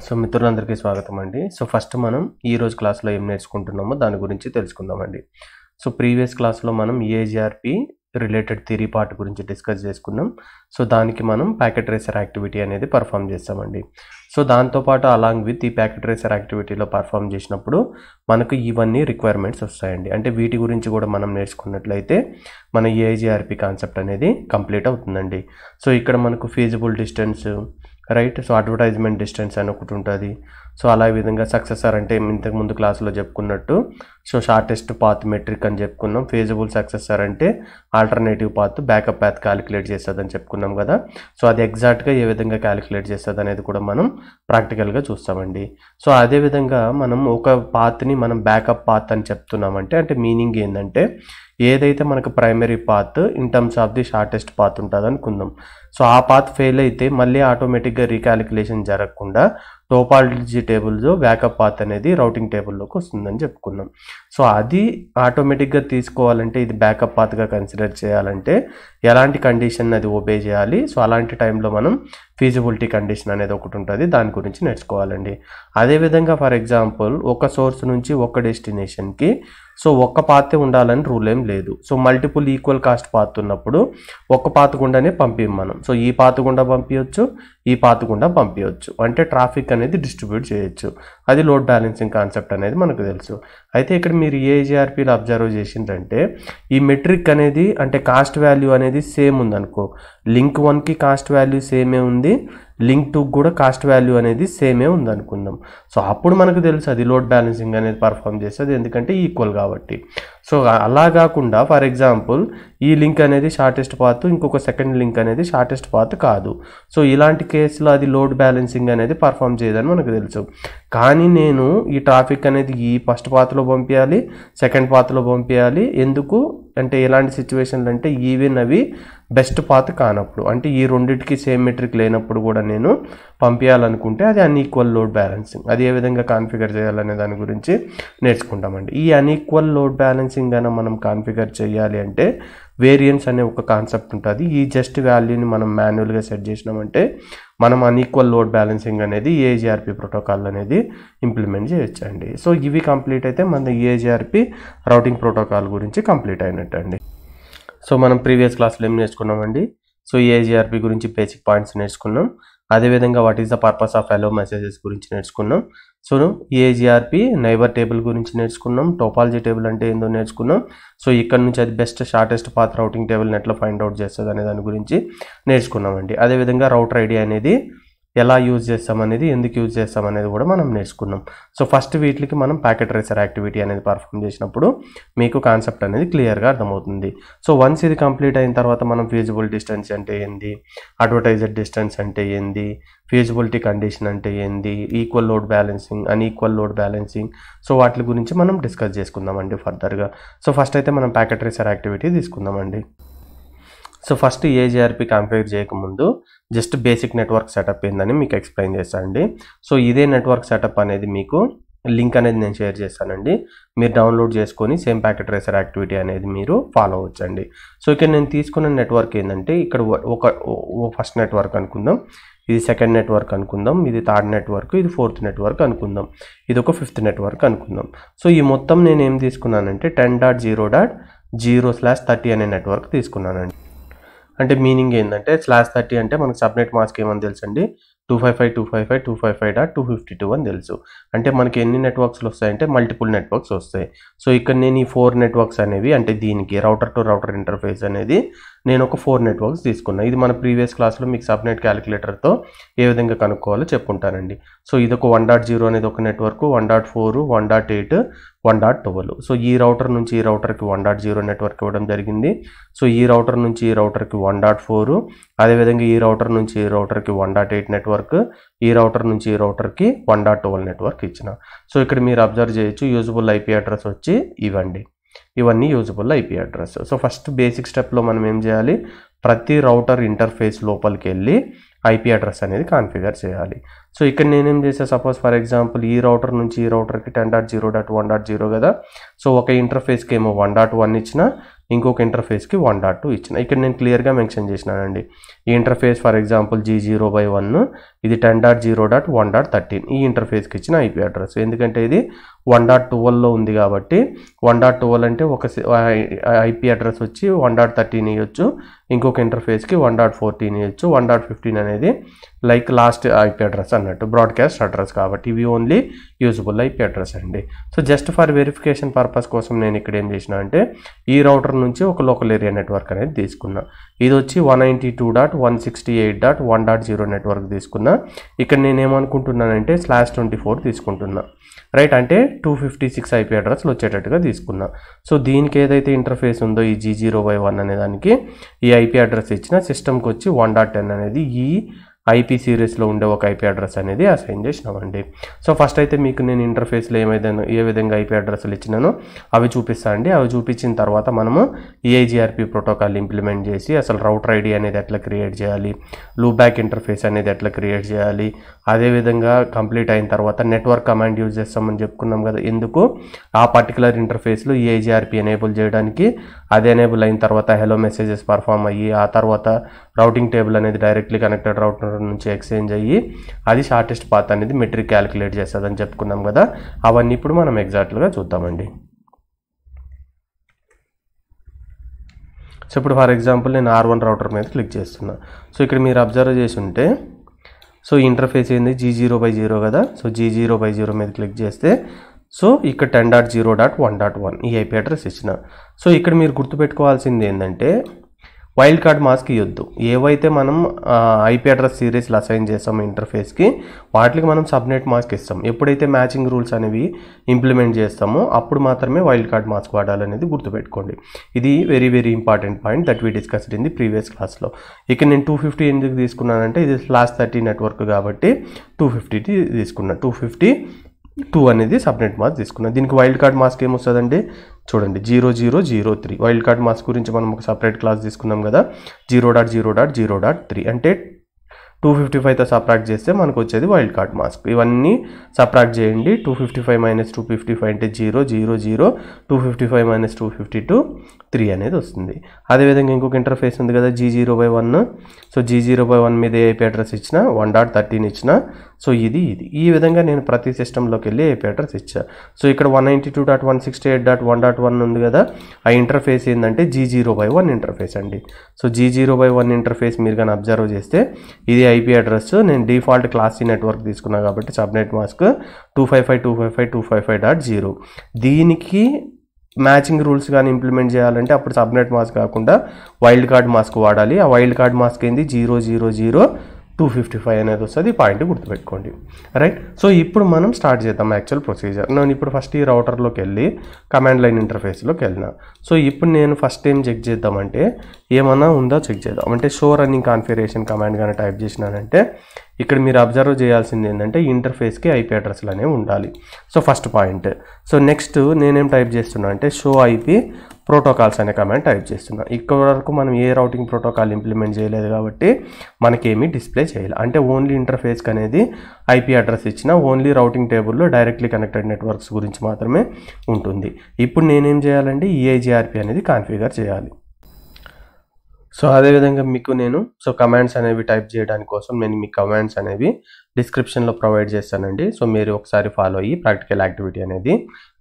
So మిత్రులందరికీ స్వాగతం అండి. సో ఫస్ట్ మనం ఈ రోజు క్లాస్లో ఏం నేర్చుకుంటున్నామో దాని గురించి తెలుసుకుందామండి. సో ప్రీవియస్ క్లాస్లో మనం ఈఏజీఆర్పి రిలేటెడ్ థియరీ పార్ట్ గురించి డిస్కస్ చేసుకున్నాం. సో దానికి మనం ప్యాకెట్ ట్రేసర్ యాక్టివిటీ అనేది పర్ఫామ్ చేస్తామండి. సో దాంతోపాటు అలాంగ్ విత్ ఈ ప్యాకెట్ ట్రేసర్ యాక్టివిటీలో పర్ఫామ్ చేసినప్పుడు మనకు ఇవన్నీ రిక్వైర్మెంట్స్ వస్తాయండి. అంటే వీటి గురించి కూడా మనం నేర్చుకున్నట్లయితే మన ఈఏజీఆర్పి కాన్సెప్ట్ అనేది కంప్లీట్ అవుతుందండి. సో ఇక్కడ మనకు feasible distance, right, so advertisement distance అని ఒకటి ఉంటుంది. సో అలా విధంగా సక్సెసర్ అంటే ఇంతకు ముందు క్లాసులో చెప్పుకున్నట్టు సో షార్టెస్ట్ పాత్ మెట్రిక్ అని చెప్పుకున్నాం. ఫీజిబుల్ సక్సెసర్ అంటే alternative path, backup path calculate చేస్తుందని చెప్పుకున్నాం కదా. సో అది ఎగ్జాక్ట్గా ఏ విధంగా క్యాలిక్యులేట్ చేస్తుంది అనేది కూడా మనం ప్రాక్టికల్గా చూస్తామండి. సో అదేవిధంగా మనం ఒక పాత్ని మనం బ్యాకప్ పాత్ అని చెప్తున్నామంటే అంటే మీనింగ్ ఏంటంటే ఏదైతే మనకు primary path in terms of the shortest path ఉంటుంది అనుకుందాం. సో ఆ పాత్ ఫెయిల్ అయితే మళ్ళీ ఆటోమేటిక్గా రీకాలిక్యులేషన్ జరగకుండా టోపాలజీ టేబుల్లో బ్యాకప్ పాత్ అనేది రౌటింగ్ టేబుల్లోకి వస్తుందని చెప్పుకున్నాం. సో అది ఆటోమేటిక్గా తీసుకోవాలంటే ఇది బ్యాకప్ పాత్గా కన్సిడర్ చేయాలంటే ఎలాంటి కండిషన్ అది ఒబే చేయాలి. సో అలాంటి టైంలో మనం ఫీజిబిలిటీ కండిషన్ అనేది ఒకటి ఉంటుంది, దాని గురించి నేర్చుకోవాలండి. అదేవిధంగా ఫర్ ఎగ్జాంపుల్ ఒక సోర్స్ నుంచి ఒక డెస్టినేషన్కి సో ఒక్క పాతే ఉండాలని రూల్ ఏం లేదు. So multiple equal cost path ఉన్నప్పుడు ఒక్క పాత్ గుండానే పంపిం మనం. సో ఈ పాత్ గుండా పంపించవచ్చు, ఈ పాత్ గుండా పంపించవచ్చు. అంటే ట్రాఫిక్ అనేది డిస్ట్రిబ్యూట్ చేయొచ్చు. అది లోడ్ బ్యాలెన్సింగ్ కాన్సెప్ట్ అనేది మనకు తెలుసు. అయితే ఇక్కడ మీరు ఈఏజీఆర్పీలో అబ్జర్వ్ చేసిందంటే ఈ మెట్రిక్ అనేది అంటే కాస్ట్ వాల్యూ అనేది సేమ్ ఉందనుకో, లింక్ 1కి కాస్ట్ వాల్యూ సేమే ఉంది, లింక్ 2 కూడా కాస్ట్ వాల్యూ అనేది సేమే ఉంది అనుకుందాం. సో అప్పుడు మనకు తెలుసు అది లోడ్ బ్యాలెన్సింగ్ అనేది పర్ఫామ్ చేస్తుంది, ఎందుకంటే ఈక్వల్ కాబట్టి. సో అలా కాకుండా ఫర్ ఎగ్జాంపుల్ ఈ లింక్ అనేది షార్టెస్ట్ పాత్, ఇంకొక సెకండ్ లింక్ అనేది షార్టెస్ట్ పాత్ కాదు. సో ఇలాంటి కేసులో అది లోడ్ బ్యాలెన్సింగ్ అనేది పర్ఫామ్ చేయదని మనకు తెలుసు. కానీ నేను ఈ ట్రాఫిక్ అనేది ఈ ఫస్ట్ పాత్లో పంపించాలి, సెకండ్ పాత్లో పంపించాలి. ఎందుకు అంటే ఎలాంటి సిచ్యువేషన్లు అంటే ఈవెన్ అవి బెస్ట్ పాత్ కానప్పుడు, అంటే ఈ రెండింటికి సేమ్ మెట్రిక్ లేనప్పుడు కూడా నేను పంపించాలనుకుంటే అది అన్ఈక్వల్ లోడ్ బ్యాలెన్సింగ్. అది ఏ విధంగా కాన్ఫిగర్ చేయాలనే దాని గురించి నేర్చుకుంటామండి. ఈ అన్ఈక్వల్ లోడ్ బ్యాలెన్సింగ్ అని మనం కాన్ఫిగర్ చేయాలి అంటే వేరియన్స్ అనే ఒక కాన్సెప్ట్ ఉంటుంది. ఈ జస్ట్ వాల్యూని మనం మాన్యువల్గా సెట్ చేసినామంటే మనం అన్ఈక్వల్ లోడ్ బ్యాలెన్సింగ్ అనేది ఈఏజీఆర్పి ప్రోటోకాల్ అనేది ఇంప్లిమెంట్ చేయొచ్చండి. సో ఇవి కంప్లీట్ అయితే మన ఈఏజీఆర్పి రౌటింగ్ ప్రోటోకాల్ గురించి కంప్లీట్ అయినట్టు అండి. సో మనం ప్రీవియస్ క్లాస్లో ఏం నేర్చుకున్నామండి? సో ఈఏజీఆర్పి గురించి బేసిక్ పాయింట్స్ నేర్చుకున్నాం. అదేవిధంగా what is the purpose of hello messages గురించి నేర్చుకున్నాం. సో ఈఏజీఆర్పి నైబర్ టేబుల్ గురించి నేర్చుకున్నాం, టోపాలజీ టేబుల్ అంటే ఏందో నేర్చుకున్నాం. సో ఇక్కడ నుంచి అది బెస్ట్ షార్టెస్ట్ పాత్ రౌటింగ్ టేబుల్ని ఎట్లా ఫైండ్ అవుట్ చేస్తుంది అనే దాని గురించి నేర్చుకున్నామండి. అదేవిధంగా రౌటర్ ఐడి అనేది ఎలా యూజ్ చేస్తామనేది, ఎందుకు యూజ్ చేస్తామనేది కూడా మనం నేర్చుకున్నాం. సో ఫస్ట్ వీటికి మనం ప్యాకెట్ ట్రేసర్ యాక్టివిటీ అనేది పర్ఫామ్ చేసినప్పుడు మీకు కాన్సెప్ట్ అనేది క్లియర్గా అర్థమవుతుంది. సో వన్స్ ఇది కంప్లీట్ అయిన తర్వాత మనం ఫీజిబుల్ డిస్టెన్స్ అంటే ఏంది, అడ్వర్టైజర్ డిస్టెన్స్ అంటే ఏంది, ఫీజిబిలిటీ కండిషన్ అంటే ఏంది, equal load balancing, unequal load balancing, so వాటి గురించి మనం డిస్కస్ చేసుకుందామండి ఫర్దర్గా. సో ఫస్ట్ అయితే మనం ప్యాకెట్ ట్రేసర్ యాక్టివిటీ తీసుకుందామండి. సో ఫస్ట్ ఈఏజీఆర్పి కాన్ఫిగర్ చేయకముందు జస్ట్ బేసిక్ నెట్వర్క్ సెటప్ ఏందని మీకు ఎక్స్ప్లెయిన్ చేస్తానండి. సో ఇదే నెట్వర్క్ సెటప్ అనేది మీకు లింక్ అనేది నేను షేర్ చేస్తానండి. మీరు డౌన్లోడ్ చేసుకొని సేమ్ ప్యాకెట్ ట్రేసర్ యాక్టివిటీ అనేది మీరు ఫాలో అవ్వచ్చండి. సో ఇక్కడ నేను తీసుకున్న నెట్వర్క్ ఏంటంటే ఇక్కడ ఒక ఫస్ట్ నెట్వర్క్ అనుకుందాం, ఇది సెకండ్ నెట్వర్క్ అనుకుందాం, ఇది థర్డ్ నెట్వర్క్, ఇది ఫోర్త్ నెట్వర్క్ అనుకుందాం, ఇది ఒక ఫిఫ్త్ నెట్వర్క్ అనుకుందాం. సో ఈ మొత్తం నేను ఏం తీసుకున్నానంటే 10.0.0/30 అనే నెట్వర్క్ తీసుకున్నానండి. అంటే మీనింగ్ ఏంటంటే /30 అంటే మనకు సబ్నెట్ మాస్క్ ఏమని తెలుసండి, 255.255.252 అని తెలుసు. అంటే మనకి ఎన్ని నెట్వర్క్స్లు వస్తాయంటే మల్టిపుల్ నెట్వర్క్స్ వస్తాయి. సో ఇక్కడ నేను ఈ 4 నెట్వర్క్స్ అనేవి అంటే దీనికి రౌటర్ టు రౌటర్ ఇంటర్ఫేస్ అనేది నేను ఒక 4 నెట్వర్క్స్ తీసుకున్నా. ఇది మన ప్రీవియస్ క్లాస్లో మీకు సబ్నెట్ క్యాలిక్యులేటర్తో ఏ విధంగా కనుక్కోవాలో చెప్పుకుంటానండి. సో ఇది ఒక 1.0 అనేది ఒక నెట్వర్క్, 1.4, 1.8, 1.12. సో ఈ రౌటర్ నుంచి ఈ రౌటర్కి 1.0 నెట్వర్క్ ఇవ్వడం జరిగింది. సో ఈ రౌటర్ నుంచి ఈ రౌటర్కి 1.4, అదేవిధంగా ఈ రౌటర్ నుంచి ఈ రౌటర్కి 1.8 నెట్వర్క్, ఈ రౌటర్ నుంచి ఈ రౌటర్కి 1.12 నెట్వర్క్ ఇచ్చిన. సో ఇక్కడ మీరు అబ్జర్వ్ చేయొచ్చు యూజబుల్ ఐపీ అడ్రస్ వచ్చి ఇవ్వండి, ఇవన్నీ usable IP address. So first basic స్టెప్లో మనం ఏం చేయాలి, ప్రతి రౌటర్ ఇంటర్ఫేస్ లోపలికి వెళ్ళి ఐపీ అడ్రస్ అనేది కాన్ఫిగర్ చేయాలి. సో ఇక్కడ నేనేం చేసా, సపోజ్ ఫర్ ఎగ్జాంపుల్ ఈ రౌటర్ నుంచి ఈ రౌటర్కి 10.0.1.0 కదా. సో ఒక ఇంటర్ఫేస్కి ఏమో 1.1 ఇచ్చిన, ఇంకొక ఇంటర్ఫేస్కి 1.2 ఇచ్చిన. ఇక్కడ నేను క్లియర్గా మెన్షన్ చేసినానండి. ఈ ఇంటర్ఫేస్ ఫర్ ఎగ్జాంపుల్ G0/1 ఇది 10.0.1.13 ఈ ఇంటర్ఫేస్కి ఇచ్చిన ఐపీ అడ్రస్. ఎందుకంటే ఇది 1.12లో ఉంది కాబట్టి 1.12 అంటే ఒక ఐపీ అడ్రస్ వచ్చి 1.13 ఇవ్వచ్చు, ఇంకొక ఇంటర్ఫేస్కి 1.14 ఇవ్వచ్చు. 1.15 అనేది లైక్ లాస్ట్ ఐపీ అడ్రస్ అన్నట్టు, బ్రాడ్కాస్ట్ అడ్రస్ కాబట్టి ఇవి ఓన్లీ యూజబుల్ ఐపీ అడ్రస్ అండి. So just for verification purpose కోసం నేను ఇక్కడ ఏం చేసిన అంటే ఈ రౌటర్ నుంచి ఒక లోకల్ ఏరియా నెట్వర్క్ అనేది తీసుకున్నా. ఇది వచ్చి 192.168.1.0 నెట్వర్క్ తీసుకున్నా. ఇక్కడ నేను ఏమనుకుంటున్నానంటే /24 తీసుకుంటున్నా, రైట్, అంటే 256 ఐపీ అడ్రస్లు వచ్చేటట్టుగా తీసుకున్నా. సో దీనికి ఏదైతే ఇంటర్ఫేస్ ఉందో ఈ G0/1 అనే దానికి ఈ ఐపీ అడ్రస్ ఇచ్చిన సిస్టమ్కి వచ్చి 1.10 అనేది ఈ ఐపీ సిరీస్లో ఉండే ఒక ఐపీ అడ్రస్ అనేది అసైన్ చేసినామండి. సో ఫస్ట్ అయితే మీకు నేను ఇంటర్ఫేస్లో ఏ విధంగా ఐపీ అడ్రస్లు ఇచ్చినానో అవి చూపిస్తాను అండి. అవి చూపించిన తర్వాత మనము EIGRP ప్రోటోకాల్ ఇంప్లిమెంట్ చేసి అసలు రౌటర్ ఐడి అనేది ఎట్లా క్రియేట్ చేయాలి, లూప్ బ్యాక్ ఇంటర్ఫేస్ అనేది ఎట్లా క్రియేట్ చేయాలి, అదేవిధంగా కంప్లీట్ అయిన తర్వాత నెట్వర్క్ కమాండ్ యూజ్ చేస్తామని చెప్పుకున్నాం కదా, ఎందుకు ఆ పర్టికులర్ ఇంటర్ఫేస్లో EIGRP ఎనేబుల్ చేయడానికి. అది ఎనేబుల్ అయిన తర్వాత హెలో మెసేజెస్ పర్ఫామ్ అయ్యి ఆ తర్వాత రౌటింగ్ టేబుల్ అనేది డైరెక్ట్లీ కనెక్టెడ్ రౌటర్ నుంచి ఎక్స్చేంజ్ అయ్యి అది షార్టెస్ట్ పాత్ అనేది మెట్రిక్ క్యాలిక్యులేట్ చేస్తుందని చెప్పుకున్నాం కదా, అవన్నీ ఇప్పుడు మనం ఎగ్జాక్ట్గా చూద్దామండి. సో ఇప్పుడు ఫర్ ఎగ్జాంపుల్ నేను R1 రౌటర్ మీద క్లిక్ చేస్తున్నా. సో ఇక్కడ మీరు అబ్జర్వ్ చేసి ఉంటే సో ఇంటర్ఫేస్ ఏంది G0/0 కదా. సో G0/0 మీద క్లిక్ చేస్తే సో ఇక్కడ 10.0.1.1 ఈ ఐపీ అడ్రస్ ఇచ్చిన. సో ఇక్కడ మీరు గుర్తుపెట్టుకోవాల్సింది ఏంటంటే వైల్డ్ కార్డ్ మాస్క్ ఇవ్వద్దు. ఏవైతే మనం ఐపీ అడ్రస్ సిరీస్లో అసైన్ చేస్తామో ఇంటర్ఫేస్కి వాటికి మనం సబ్నెట్ మాస్క్ ఇస్తాం. ఎప్పుడైతే మ్యాచింగ్ రూల్స్ అనేవి ఇంప్లిమెంట్ చేస్తామో అప్పుడు మాత్రమే వైల్డ్ కార్డ్ మాస్క్ వాడాలనేది గుర్తుపెట్టుకోండి. ఇది very very important point that we discussed in the previous క్లాస్లో. ఇక నేను 250 ఎందుకు తీసుకున్నానంటే ఇది /30 నెట్వర్క్ కాబట్టి 250 తీసుకున్నా. 252 అనేది సబ్నెట్ మాస్క్ తీసుకున్నా. దీనికి వైల్డ్ కార్డ్ మాస్క్ ఏమొస్తుందండి చూడండి 0003. వైల్డ్ కార్డ్ మాస్క్ గురించి మనం ఒక సపరేట్ క్లాస్ తీసుకున్నాం కదా, 0.0.0.3 అంటే 255తో సబ్ట్రాక్ట్ చేస్తే మనకు వచ్చేది వైల్డ్ కార్డ్ మాస్క్. ఇవన్నీ సబ్ట్రాక్ట్ చేయండి. 255 - 255 అంటే 0 0 0, 255 - 252 3 అనేది వస్తుంది. అదేవిధంగా ఇంకొక ఇంటర్ఫేస్ ఉంది కదా G0/1. సో G0/1 మీద ఏపీ అడ్రస్ ఇచ్చిన 1.13 ఇచ్చిన. సో ఇది ఈ విధంగా నేను ప్రతి సిస్టంలోకి వెళ్ళి ఏపీ అడ్రస్ ఇచ్చా. సో ఇక్కడ 192.168.1.1 ఉంది కదా, ఆ ఇంటర్ఫేస్ ఏంటంటే G0/1 ఇంటర్ఫేస్ అండి. సో G0/1 ఇంటర్ఫేస్ మీరు కానీ అబ్జర్వ్ చేస్తే ఇది ఐపీ అడ్రస్. నేను డిఫాల్ట్ క్లాస్ C నెట్వర్క్ తీసుకున్నా కాబట్టి సబ్నెట్ మాస్క్ 255.255.255.0. దీనికి మ్యాచింగ్ రూల్స్ కానీ ఇంప్లిమెంట్ చేయాలంటే అప్పుడు సబ్నెట్ మాస్క్ కాకుండా వైల్డ్ కార్డ్ మాస్క్ వాడాలి. ఆ వైల్డ్ కార్డ్ మాస్క్ ఏంది 000.255 అనేది వస్తుంది. పాయింట్ గుర్తుపెట్టుకోండి, రైట్. సో ఇప్పుడు మనం స్టార్ట్ చేద్దాం యాక్చువల్ ప్రొసీజర్. నేను ఇప్పుడు ఫస్ట్ ఈ రౌటర్లోకి వెళ్ళి కమాండ్ లైన్ ఇంటర్ఫేస్లోకి వెళ్ళిన. సో ఇప్పుడు నేను ఫస్ట్ ఏం చెక్ చేద్దామంటే ఏమన్నా ఉందో చెక్ చేద్దాం. అంటే షో రన్నింగ్ కాన్ఫిగరేషన్ కమాండ్ కానీ టైప్ చేసినానంటే ఇక్కడ మీరు అబ్జర్వ్ చేయాల్సింది ఏంటంటే ఇంటర్ఫేస్కి ఐపీ అడ్రస్లు అనేవి ఉండాలి. So first point. So next నేనేం టైప్ చేస్తున్నా అంటే షో ఐపీ ప్రోటోకాల్స్ అనే కమాండ్ టైప్ చేస్తున్నా. ఇక్కడ వరకు మనం ఏ రౌటింగ్ ప్రోటోకాల్ ఇంప్లిమెంట్ చేయలేదు కాబట్టి మనకేమీ డిస్ప్లే చేయాలి. అంటే ఓన్లీ ఇంటర్ఫేస్కి అనేది ఐపీ అడ్రస్ ఇచ్చిన ఓన్లీ రౌటింగ్ టేబుల్లో డైరెక్ట్లీ కనెక్టెడ్ నెట్వర్క్స్ గురించి మాత్రమే ఉంటుంది. ఇప్పుడు నేనేం చేయాలంటే EIGRP అనేది కాన్ఫిగర్ చేయాలి. సో అదేవిధంగా మీకు నేను కమాండ్స్ అనేవి టైప్ చేయడానికి కోసం నేను మీ కమాండ్స్ అనేవి డిస్క్రిప్షన్లో ప్రొవైడ్ చేస్తానండి. సో మీరు ఒకసారి ఫాలో అయ్యి ప్రాక్టికల్ యాక్టివిటీ అనేది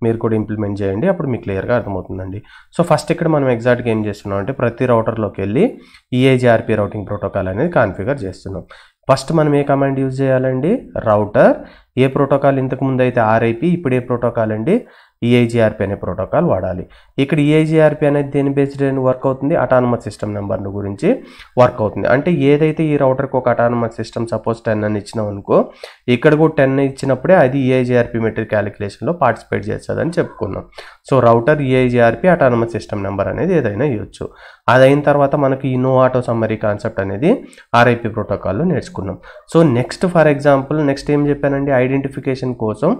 మీరు కూడా ఇంప్లిమెంట్ చేయండి, అప్పుడు మీకు క్లియర్గా అర్థమవుతుందండి. సో ఫస్ట్ ఇక్కడ మనం ఎగ్జాక్ట్గా ఏం చేస్తున్నాం అంటే ప్రతి రౌటర్లోకి వెళ్ళి EIGRP రౌటింగ్ ప్రోటోకాల్ అనేది కాన్ఫిగర్ చేస్తున్నాం. ఫస్ట్ మనం ఏ కమాండ్ యూజ్ చేయాలండి, రౌటర్ ఏ ప్రోటోకాల్ ఇంతకుముందు అయితే RIP, ఇప్పుడు ఏ ప్రోటోకాల్ అండి EIGRP అనే ప్రోటోకాల్ వాడాలి. ఇక్కడ EIGRP అనేది దేని బేస్డ్ వర్క్ అవుతుంది, అటానమస్ సిస్టమ్ నెంబర్ను గురించి వర్క్ అవుతుంది. అంటే ఏదైతే ఈ రౌటర్కి ఒక అటానమస్ సిస్టమ్ సపోజ్ 10 అని ఇచ్చినాం అనుకో, ఇక్కడ కూడా 10 ఇచ్చినప్పుడే అది EIGRP మెట్రిక్ క్యాలిక్యులేషన్లో పార్టిసిపేట్ చేస్తుందని చెప్పుకున్నాం. So router EIGRP autonomous system number అనేది ఏదైనా ఇవ్వచ్చు. అది అయిన తర్వాత మనకి ఈ నో ఆటో సమ్మరీ కాన్సెప్ట్ అనేది RIP ప్రోటోకాల్లో నేర్చుకున్నాం. So next for example next ఏం చెప్పానండి, ఐడెంటిఫికేషన్ కోసం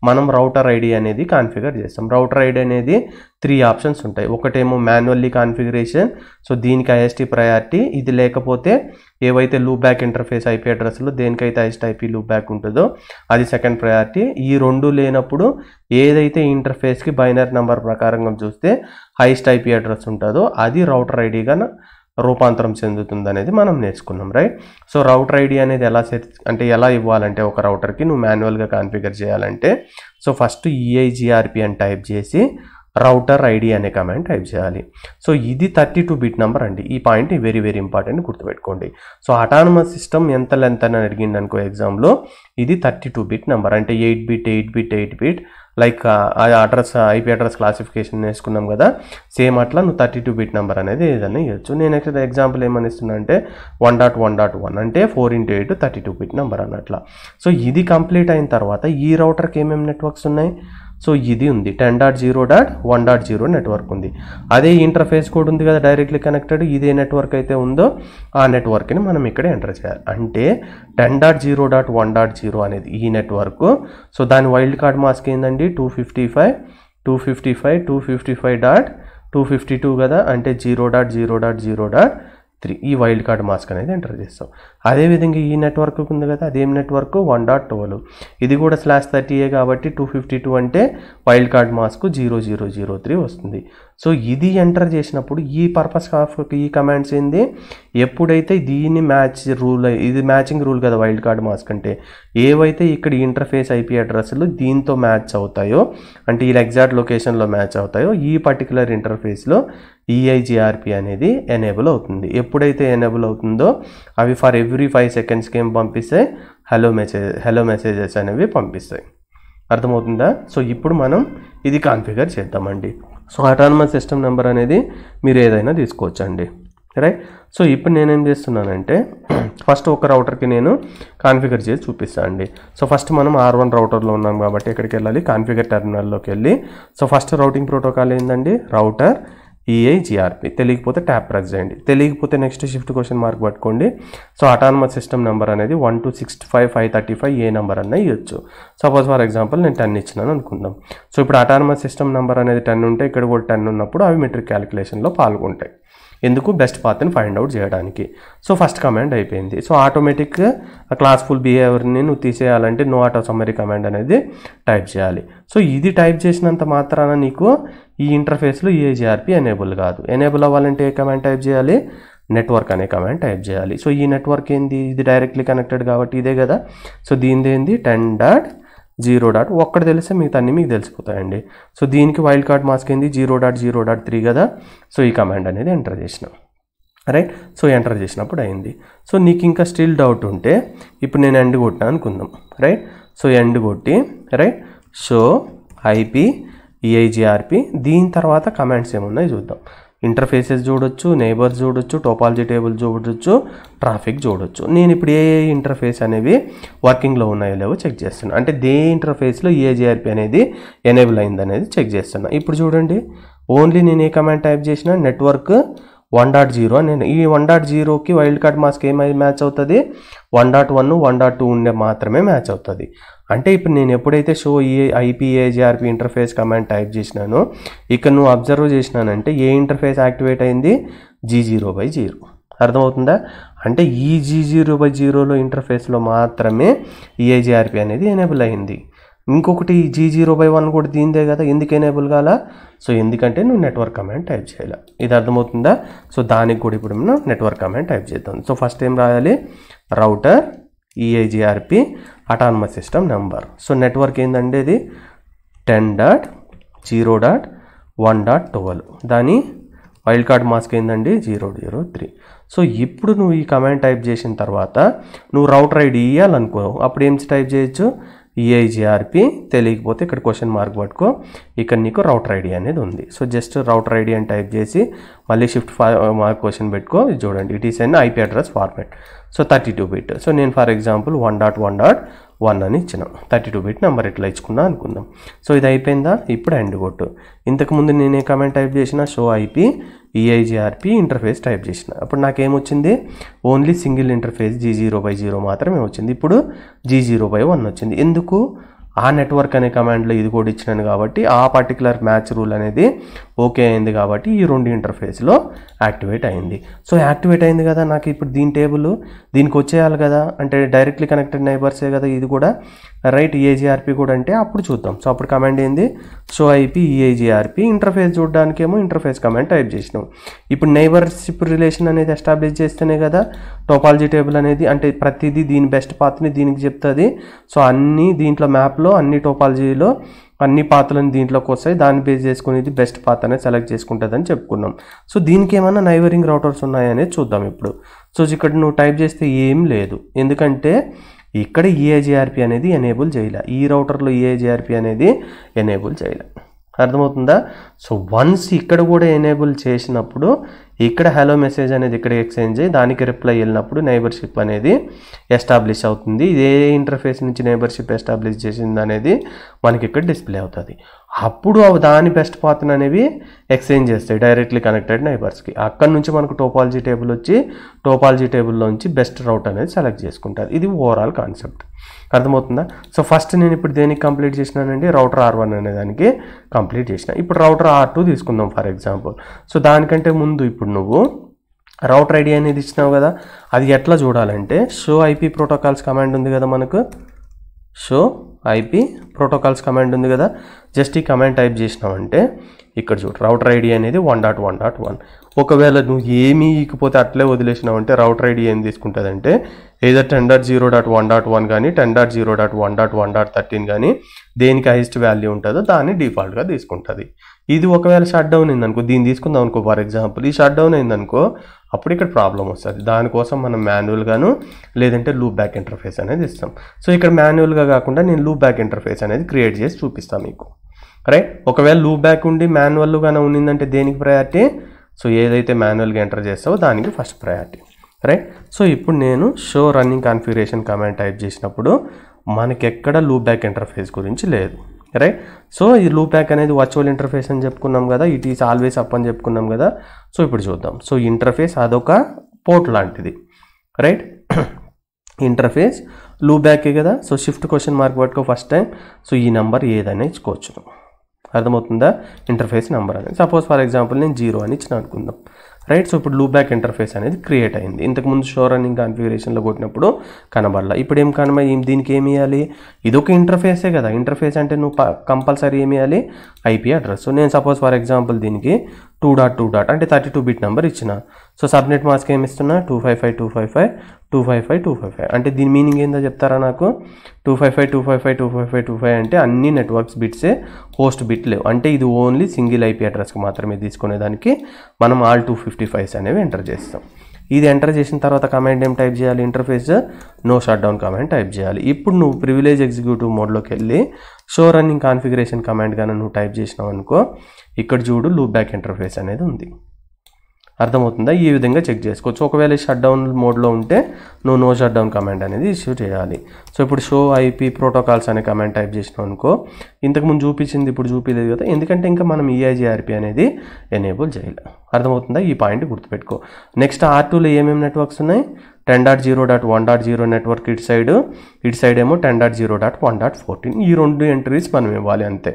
మనం రౌటర్ ఐడి అనేది కాన్ఫిగర్ చేస్తాం. రౌటర్ ఐడి అనేది 3 ఆప్షన్స్ ఉంటాయి. ఒకటేమో మాన్యువల్లీ కాన్ఫిగరేషన్, సో దీనికి IST ప్రయారిటీ. ఇది లేకపోతే ఏవైతే లూప్ బ్యాక్ ఇంటర్ఫేస్ ఐపీ అడ్రస్లో దేనికైతే హైయెస్ట్ IP లూప్ బ్యాక్ ఉంటుందో అది సెకండ్ ప్రయారిటీ. ఈ రెండు లేనప్పుడు ఏదైతే ఇంటర్ఫేస్కి బైనరీ నెంబర్ ప్రకారంగా చూస్తే హైయెస్ట్ IP అడ్రస్ ఉంటుందో అది రౌటర్ ఐడిగా రూపాంతరం చెందుతుంది అనేది మనం నేర్చుకున్నాం, రైట్. సో రౌటర్ ఐడి అనేది ఎలా ఇవ్వాలంటే ఒక రౌటర్కి నువ్వు మాన్యువల్గా కాన్ఫిగర్ చేయాలంటే సో ఫస్ట్ EIGRP అని టైప్ చేసి రౌటర్ ఐడి అనే కమాండ్ టైప్ చేయాలి. సో ఇది 32 బిట్ నెంబర్ అండి. ఈ పాయింట్ వెరీ వెరీ ఇంపార్టెంట్, గుర్తుపెట్టుకోండి. సో అటానమస్ సిస్టమ్ ఎంత లెంత్ అని అడిగింది అనుకో ఎగ్జామ్లో, ఇది 32 బిట్ నెంబర్ అంటే 8 bit like address IP address classification వేసుకున్నాం కదా, సేమ్ అట్లా నువ్వు 32 బిట్ నెంబర్ అనేది ఏదైనా ఇవ్వచ్చు. నేను ఎగ్జాంపుల్ ఏమని ఇస్తున్నా అంటే 1.1.1 అంటే 4x8 32 బిట్ నెంబర్ అన్నట్ల. సో ఇది కంప్లీట్ అయిన తర్వాత ఈ రౌటర్కి ఏమేమి నెట్వర్క్స్ ఉన్నాయి, సో ఇది ఉంది 10.0.1.0 నెట్వర్క్ ఉంది. అదే ఇంటర్ఫేస్ కోడ్ ఉంది కదా డైరెక్ట్లీ కనెక్టెడ్, ఇదే నెట్వర్క్ అయితే ఉందో ఆ నెట్వర్క్ని మనం ఇక్కడ ఎంటర్ చేయాలి. అంటే 10.0.1.0 అనేది ఈ నెట్వర్క్. సో దాని వైల్డ్ కార్డ్ మాస్క్ ఏందండి 255.255.252 కదా, అంటే 0.0.0.3 ఈ వైల్డ్ కార్డ్ మాస్క్ అనేది ఎంటర్ చేస్తాం. అదేవిధంగా ఈ నెట్వర్క్ ఉంది కదా, అదేం నెట్వర్క్ 1.12, ఇది కూడా /30A కాబట్టి 252 అంటే వైల్డ్ కార్డ్ మాస్క్ 0003 వస్తుంది. సో ఇది ఎంటర్ చేసినప్పుడు ఈ పర్పస్ ఆఫ్ ఈ కమాండ్స్ ఏంది, ఎప్పుడైతే దీన్ని ఇది మ్యాచింగ్ రూల్ కదా వైల్డ్ కార్డ్ మాస్క్ అంటే, ఏవైతే ఇక్కడ ఇంటర్ఫేస్ IP అడ్రస్లు దీంతో మ్యాచ్ అవుతాయో అంటే ఈ ఎగ్జాక్ట్ లొకేషన్లో మ్యాచ్ అవుతాయో ఈ పర్టికులర్ ఇంటర్ఫేస్లో EIGRP అనేది ఎనేబుల్ అవుతుంది. ఎప్పుడైతే ఎనేబుల్ అవుతుందో అవి ఫర్ ఎవ్రీ 5 సెకండ్స్కి ఏం పంపిస్తాయి, హలో మెసేజెస్ అనేవి పంపిస్తాయి. అర్థమవుతుందా? సో ఇప్పుడు మనం ఇది కాన్ఫిగర్ చేద్దామండి. సో అటానమస్ సిస్టమ్ నెంబర్ అనేది మీరు ఏదైనా తీసుకోవచ్చండి, రైట్. సో ఇప్పుడు నేనేం చేస్తున్నానంటే ఫస్ట్ ఒక రౌటర్కి నేను కాన్ఫిగర్ చేసి చూపిస్తాను అండి. సో ఫస్ట్ మనం R1 రౌటర్లో ఉన్నాం కాబట్టి ఎక్కడికి వెళ్ళాలి, కాన్ఫిగర్ టెర్మినల్లోకి వెళ్ళి సో ఫస్ట్ రౌటింగ్ ప్రోటోకాల్ ఏంటండి, రౌటర్ EIGRP. తెలియకపోతే ట్యాప్ ప్రెస్ చేయండి, తెలియకపోతే నెక్స్ట్ షిఫ్ట్ క్వశ్చన్ మార్క్ పట్టుకోండి. సో అటానమస్ సిస్టమ్ నెంబర్ అనేది 1265535 ఏ నెంబర్ అన్న ఇవ్వచ్చు. సపోజ్ ఫర్ ఎగ్జాంపుల్ నేను 10 ఇచ్చినాను అనుకుందాం. సో ఇప్పుడు అటానమస్ సిస్టమ్ నెంబర్ అనేది 10 ఉంటే ఇక్కడ కూడా 10 ఉన్నప్పుడు అవి మెట్రిక్ క్యాలిక్యులేషన్లో పాల్గొంటాయి. ఎందుకు, బెస్ట్ పాత్ని ఫైండ్ అవుట్ చేయడానికి. సో ఫస్ట్ కమాండ్ అయిపోయింది. సో ఆటోమేటిక్ క్లాస్ఫుల్ బిహేవియర్ని నువ్వు తీసేయాలంటే నో ఆటో సమ్మరీ కమాండ్ అనేది టైప్ చేయాలి. సో ఇది టైప్ చేసినంత మాత్రాన నీకు ఈ ఇంటర్ఫేస్లో EIGRP ఎనేబుల్ కాదు. ఎనేబుల్ అవ్వాలంటే ఏ కమాండ్ టైప్ చేయాలి, నెట్వర్క్ అనే కమాండ్ టైప్ చేయాలి. సో ఈ నెట్వర్క్ ఏంది, ఇది డైరెక్ట్లీ కనెక్టెడ్ కాబట్టి ఇదే కదా. సో దీనిది ఏంది 10.0. ఒక్కటి తెలిస్తే మిగతా అన్నీ మీకు తెలిసిపోతాయండి. సో దీనికి వైల్డ్ కార్డ్ మాస్క్ ఏంది 0.0.3 కదా. సో ఈ కమాండ్ అనేది ఎంటర్ చేసినాం, రైట్. సో ఎంటర్ చేసినప్పుడు అయింది. సో నీకు ఇంకా స్టిల్ డౌట్ ఉంటే ఇప్పుడు నేను ఎండ్ కొట్టినా అనుకుందాం, రైట్. సో ఎండ్ కొట్టి రైట్ షో IP EIGRP దీని తర్వాత కమాండ్స్ ఏమున్నాయి చూద్దాం. ఇంటర్ఫేసెస్ చూడొచ్చు, నైబర్స్ చూడొచ్చు, టోపాలజీ టేబుల్ చూడొచ్చు, ట్రాఫిక్ చూడొచ్చు. నేను ఇప్పుడు ఏ ఇంటర్ఫేస్ అనేవి వర్కింగ్లో ఉన్నాయో లేవో చెక్ చేస్తున్నా. అంటే దే ఇంటర్ఫేస్లో EIGRP అనేది ఎనేబుల్ అయింది అనేది చెక్ చేస్తున్నా. ఇప్పుడు చూడండి, ఓన్లీ నేను ఏ కమాండ్ టైప్ చేసినా నెట్వర్క్ 1.0 అని నేను ఈ 1.0కి వైల్డ్ కార్డ్ మాస్క్ ఏమై మ్యాచ్ అవుతుంది, 1.1 1.2 ఉండే మాత్రమే మ్యాచ్ అవుతుంది. అంటే ఇప్పుడు నేను ఎప్పుడైతే show IP EIGRP interface command type చేసినానో ఇక్కడ నువ్వు అబ్జర్వ్ చేసినానంటే ఏ ఇంటర్ఫేస్ యాక్టివేట్ అయింది, G0/0. అర్థమవుతుందా? అంటే ఈ G0/0లో ఇంటర్ఫేస్లో మాత్రమే EIGRP అనేది ఎనేబుల్ అయింది. ఇంకొకటి G0/1 కూడా దీందే కదా, ఎందుకు ఎనేబుల్ కాలా, సో ఎందుకంటే నువ్వు నెట్వర్క్ కమాండ్ టైప్ చేయాలి. ఇది అర్థమవుతుందా? సో దానికి కూడా ఇప్పుడు మనం నెట్వర్క్ కమాండ్ టైప్ చేద్దాం. సో ఫస్ట్ ఏం రాయాలి, router EIGRP autonomous system number. So network ఏంటంటే ఇది 10.0.1.12 దాని వైల్డ్ కార్డ్ మాస్క్ ఏంటండి 003. సో ఇప్పుడు నువ్వు ఈ కమాండ్ టైప్ చేసిన తర్వాత నువ్వు రౌటర్ ఐడి ఇవ్వాలనుకో, అప్పుడు ఏం టైప్ చేయొచ్చు, EIGRP. తెలియకపోతే ఇక్కడ క్వశ్చన్ మార్క్ పట్టుకో, ఇక్కడ నీకు రౌటర్ ఐడి అనేది ఉంది. సో జస్ట్ రౌటర్ ఐడి అని టైప్ చేసి మళ్ళీ షిఫ్ట్ మార్క్ క్వశ్చన్ పెట్టుకో. చూడండి, it is an IP address format. So 32 bit. So నేను ఫర్ ఎగ్జాంపుల్ 1.1.1 అని ఇచ్చిన 32 బిట్ నెంబర్ ఇట్లా ఇచ్చుకున్నా అనుకుందాం. సో ఇది అయిపోయిందా, ఇప్పుడు ఎండ్ కొట్టు. ఇంతకుముందు నేను ఏ కమెంట్ టైప్ చేసిన, show IP EIGRP interface type చేసిన. అప్పుడు నాకేమొచ్చింది, ఓన్లీ సింగిల్ ఇంటర్ఫేస్ G0/0 మాత్రమే వచ్చింది. ఇప్పుడు G0/1 వచ్చింది. ఎందుకు, ఆ నెట్వర్క్ అనే కమాండ్లో ఇది కూడా ఇచ్చినాను కాబట్టి ఆ పర్టికులర్ మ్యాచ్ రూల్ అనేది ఓకే అయింది కాబట్టి ఈ రెండు ఇంటర్ఫేస్లో యాక్టివేట్ అయింది. సో యాక్టివేట్ అయింది కదా, నాకు ఇప్పుడు దీని టేబుల్ దీనికి వచ్చేయాలి కదా, అంటే డైరెక్ట్లీ కనెక్టెడ్ నైబర్సే కదా ఇది కూడా. రైట్. ఈఏజీఆర్పీ కూడా అంటే అప్పుడు చూద్దాం. సో అప్పుడు కమాండ్ ఏంది, షో ఐపీ ఈఏజీఆర్పీ. ఇంటర్ఫేస్ చూడడానికేమో ఇంటర్ఫేస్ కమాండ్ టైప్ చేసినాం. ఇప్పుడు నైబర్షిప్ రిలేషన్ అనేది ఎస్టాబ్లిష్ చేస్తేనే కదా టోపాలజీ టేబుల్ అనేది, అంటే ప్రతిదీ దీని బెస్ట్ పాత్ని దీనికి చెప్తుంది. సో అన్ని దీంట్లో మ్యాప్లో అన్ని టోపాలజీలో అన్ని పాత్రలను దీంట్లోకి వస్తాయి, దాన్ని బేస్ చేసుకుని ఇది బెస్ట్ పాత్ అనేది సెలెక్ట్ చేసుకుంటుంది అని చెప్పుకున్నాం. సో దీనికి ఏమైనా నైబరింగ్ రౌటర్స్ ఉన్నాయనేది చూద్దాం ఇప్పుడు. సో ఇక్కడ నువ్వు టైప్ చేస్తే ఏం లేదు, ఎందుకంటే ఇక్కడ ఈఏజీఆర్పీ అనేది ఎనేబుల్ చేయలే, ఈ రౌటర్లో ఈఏజీఆర్పీ అనేది ఎనేబుల్ చేయలే. అర్థమవుతుందా? సో వన్స్ ఇక్కడ కూడా ఎనేబుల్ చేసినప్పుడు ఇక్కడ హలో మెసేజ్ అనేది ఇక్కడ ఎక్స్చేంజ్ అయ్యి దానికి రిప్లై వెళ్ళినప్పుడు నైబర్షిప్ అనేది ఎస్టాబ్లిష్ అవుతుంది. ఇదే ఇంటర్ఫేస్ నుంచి నైబర్షిప్ ఎస్టాబ్లిష్ చేసింది అనేది మనకి ఇక్కడ డిస్ప్లే అవుతుంది. అప్పుడు దాని బెస్ట్ పాత్ని అనేవి ఎక్స్చేంజ్ చేస్తాయి డైరెక్ట్లీ కనెక్టెడ్ నైబర్స్కి. అక్కడ నుంచి మనకు టోపాలజీ టేబుల్ వచ్చి టోపాలజీ టేబుల్లోంచి బెస్ట్ రౌట్ అనేది సెలెక్ట్ చేసుకుంటారు. ఇది ఓవరాల్ కాన్సెప్ట్. అర్థమవుతుందా? సో ఫస్ట్ నేను ఇప్పుడు దేనికి కంప్లీట్ చేసినానండి, రౌటర్ R1 అనే దానికి కంప్లీట్ చేసిన. ఇప్పుడు రౌటర్ R2 తీసుకుందాం ఫర్ ఎగ్జాంపుల్. సో దానికంటే ముందు ఇప్పుడు నువ్వు రౌటర్ ఐడి అనేది ఇచ్చినావు కదా, అది ఎట్లా చూడాలంటే షో ఐపీ ప్రోటోకాల్స్ కమాండ్ ఉంది కదా మనకు, షో ఐపీ ప్రోటోకాల్స్ కమాండ్ ఉంది కదా, జస్ట్ ఈ కమాండ్ టైప్ చేసినావంటే ఇక్కడ చూడు రౌటర్ ఐడి అనేది 1.1.1. ఒకవేళ నువ్వు ఏమీ ఇకపోతే అట్లే వదిలేసినావంటే రౌటర్ ఐడి ఏం తీసుకుంటుందంటే ఏదో 10.0.1.1 కానీ 10.0.1.1.13 కానీ దేనికి హైయెస్ట్ వాల్యూ ఉంటుందో దాన్ని డిఫాల్ట్గా తీసుకుంటుంది. ఇది ఒకవేళ షట్ డౌన్ అయిందనుకో, దీన్ని తీసుకుందాం అనుకో ఫర్ ఎగ్జాంపుల్, ఈ షట్ డౌన్ అయిందనుకో అప్పుడు ఇక్కడ ప్రాబ్లం వస్తుంది. దానికోసం మనం మాన్యువల్గాను లేదంటే లూప్ బ్యాక్ ఇంటర్ఫేస్ అనేది ఇస్తాం. సో ఇక్కడ మాన్యువల్గా కాకుండా నేను లూప్ బ్యాక్ ఇంటర్ఫేస్ అనేది క్రియేట్ చేసి చూపిస్తాను మీకు. రైట్. ఒకవేళ లూప్ బ్యాక్ ఉండి మాన్యువల్గానే ఉన్నిందంటే దేనికి ప్రయారిటీ, సో ఏదైతే మాన్యువల్గా ఎంటర్ చేస్తావో దానికి ఫస్ట్ ప్రయారిటీ. రైట్. సో ఇప్పుడు నేను show running configuration command type చేసినప్పుడు మనకి ఎక్కడ లూప్ బ్యాక్ ఇంటర్ఫేస్ గురించి లేదు. రైట్. సో ఈ లూప్ బ్యాక్ అనేది వర్చువల్ ఇంటర్ఫేస్ అని చెప్పుకున్నాం కదా, ఇట్ ఈస్ ఆల్వేస్ అప్ అని చెప్పుకున్నాం కదా. సో ఇప్పుడు చూద్దాం. సో ఇంటర్ఫేస్ అదొక పోర్ట్ లాంటిది. రైట్. ఇంటర్ఫేస్ లూప్ బ్యాకే కదా. సో షిఫ్ట్ క్వశ్చన్ మార్క్ పట్టుకో ఫస్ట్ టైం. సో ఈ నెంబర్ ఏదైనా ఇచ్చుకోవచ్చు. అర్థమవుతుందా? ఇంటర్ఫేస్ నెంబర్ అనేది సపోజ్ ఫర్ ఎగ్జాంపుల్ నేను 0 అని ఇచ్చిన అనుకుందాం. రైట్. సో ఇప్పుడు లూప్ బ్యాక్ ఇంటర్ఫేస్ అనేది క్రియేట్ అయింది. ఇంతకుముందు షో రన్నింగ్ కాన్ఫిగరేషన్లో కొట్టినప్పుడు కనబడాల. ఇప్పుడు ఏం దీనికి ఏమి ఇవ్వాలి, ఇదొక ఇంటర్ఫేసే కదా. ఇంటర్ఫేస్ అంటే నువ్వు కంపల్సరీ ఏమి ఇవ్వాలి, ఐపీ అడ్రస్. సో నేను సపోజ్ ఫర్ ఎగ్జాంపుల్ దీనికి 2.2. అంటే 32 బిట్ నెంబర్ ఇచ్చిన. సో సబ్నెట్ మాస్క్ ఏమి ఇస్తున్నా 255.255.255.255. అంటే దీని మీనింగ్ ఏందో చెప్తారా నాకు, 255.255.255.255 అంటే అన్ని నెట్వర్క్స్ బిట్సే, హోస్ట్ బిట్ లేవు. అంటే ఇది ఓన్లీ సింగిల్ ఐపీ అడ్రస్కి మాత్రమే తీసుకునేదానికి మనం ఆల్ 255s అనేవి ఎంటర్ చేస్తాం. ఇది ఎంటర్ చేసిన తర్వాత కమాండ్ ఏం టైప్ చేయాలి, interface no shut down command type చేయాలి. ఇప్పుడు నువ్వు ప్రివిలేజ్ ఎగ్జిక్యూటివ్ మోడ్లోకి వెళ్ళి షో రన్నింగ్ కాన్ఫిగరేషన్ కమాండ్ కానీ నువ్వు టైప్ చేసినావు అనుకో, ఇక్కడ చూడు లూప్ బ్యాక్ ఇంటర్ఫేస్ అనేది ఉంది. అర్థమవుతుందా? ఈ విధంగా చెక్ చేసుకోవచ్చు. ఒకవేళ షట్ డౌన్ మోడ్లో ఉంటే నువ్వు నో షట్ డౌన్ కమాండ్ అనేది ఇష్యూ చేయాలి. సో ఇప్పుడు షో ఐపీ ప్రోటోకాల్స్ అనే కమాండ్ టైప్ చేసినావు అనుకో, ఇంతకుముందు చూపించింది ఇప్పుడు చూపించలేదు కదా, ఎందుకంటే ఇంకా మనం ఈఐజీఆర్పీ అనేది ఎనేబుల్ చేయాలి. అర్థమవుతుందా? ఈ పాయింట్ గుర్తుపెట్టుకో. నెక్స్ట్ R2లో ఏమేమి నెట్వర్క్స్ ఉన్నాయి, 10.0.1.0 నెట్వర్క్ ఇటు సైడ్ ఏమో 10.0.1.14. ఈ రెండు ఎంట్రీస్ మనం ఇవ్వాలి అంతే.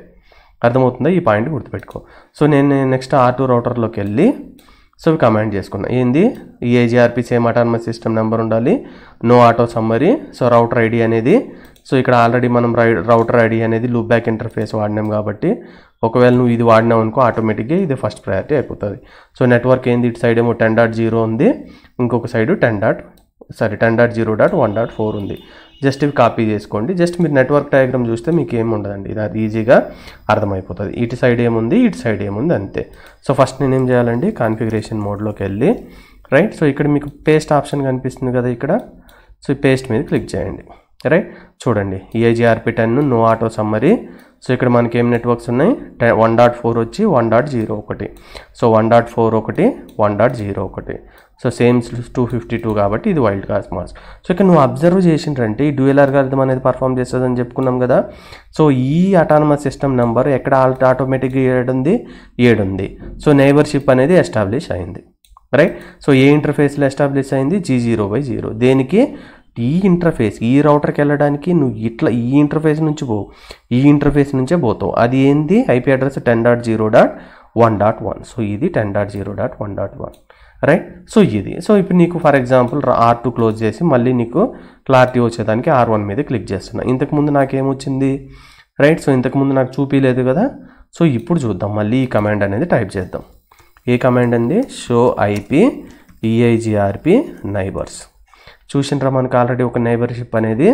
అర్థమవుతుందా? ఈ పాయింట్ గుర్తుపెట్టుకో. సో నేను నెక్స్ట్ R2 రౌటర్లోకి వెళ్ళి సో కమాండ్ చేసుకున్నా ఏంది, EIGRP same autonomous system number ఉండాలి, no auto summary. So router ID అనేది, సో ఇక్కడ ఆల్రెడీ మనం రౌటర్ ఐడి అనేది లూప్ బ్యాక్ ఇంటర్ఫేస్ వాడినాం కాబట్టి ఒకవేళ నువ్వు ఇది వాడినావు అనుకో ఆటోమేటిక్గా ఇది ఫస్ట్ ప్రయారిటీ అయిపోతుంది. సో నెట్వర్క్ ఏంది, ఇటు సైడ్ ఏమో 10.0 ఉంది, ఇంకొక సైడ్ 10.0.1.4 ఉంది. జస్ట్ ఇవి కాపీ చేసుకోండి. జస్ట్ మీరు నెట్వర్క్ డయాగ్రామ్ చూస్తే మీకు ఏమి ఉండదండి, ఇది అది ఈజీగా అర్థమైపోతుంది. ఇటు సైడ్ ఏముంది, ఇటు సైడ్ ఏముంది అంతే. సో ఫస్ట్ నేనేం చేయాలండి, కాన్ఫిగరేషన్ మోడ్లోకి వెళ్ళి రైట్. సో ఇక్కడ మీకు పేస్ట్ ఆప్షన్ కనిపిస్తుంది కదా ఇక్కడ, సో ఈ పేస్ట్ మీద క్లిక్ చేయండి. రైట్. చూడండి ఈఐజీఆర్పీ 10 నో ఆటో సమ్మరీ. సో ఇక్కడ మనకి ఏం నెట్వర్క్స్ ఉన్నాయి, 1.4 వచ్చి 1.0 ఒకటి, సో 1.4 ఒకటి 1.0 ఒకటి. సో సేమ్ 252 కాబట్టి ఇది వైల్డ్ కార్డ్ మాస్క్. సో ఇక్కడ నువ్వు అబ్జర్వ్ చేసిండ్రంటే ఈ డ్యూయల్ అల్గారిథం అనేది పర్ఫామ్ చేస్తుందని చెప్పుకున్నాం కదా. సో ఈ అటానమస్ సిస్టమ్ నెంబర్ ఎక్కడ ఆటోమేటిక్గా 7 ఉంది. సో నైబర్షిప్ అనేది ఎస్టాబ్లిష్ అయింది. రైట్. సో ఏ ఇంటర్ఫేస్లో ఎస్టాబ్లిష్ అయింది, G0/0. దేనికి, ఈ ఇంటర్ఫేస్ ఈ రౌటర్కి వెళ్ళడానికి నువ్వు ఇట్లా ఈ ఇంటర్ఫేస్ నుంచి ఈ ఇంటర్ఫేస్ నుంచే పోతావు. అది ఏంది, ఐపీ అడ్రస్ 10.0.1.1. సో ఇది 10.0.1.1. రైట్. సో ఇది సో ఇప్పుడు నీకు ఫర్ ఎగ్జాంపుల్ R2 క్లోజ్ చేసి మళ్ళీ నీకు క్లారిటీ వచ్చేదానికి R1 మీద క్లిక్ చేస్తున్నా. ఇంతకుముందు నాకేమొచ్చింది, రైట్. సో ఇంతకుముందు నాకు చూపించలేదు కదా. సో ఇప్పుడు చూద్దాం, మళ్ళీ ఈ కమాండ్ అనేది టైప్ చేద్దాం. ఏ కమాండ్ అండి, షో ఐపీ EIGRP నైబర్స్. చూసినరా మనకు ఆల్రెడీ ఒక నైబర్షిప్ అనేది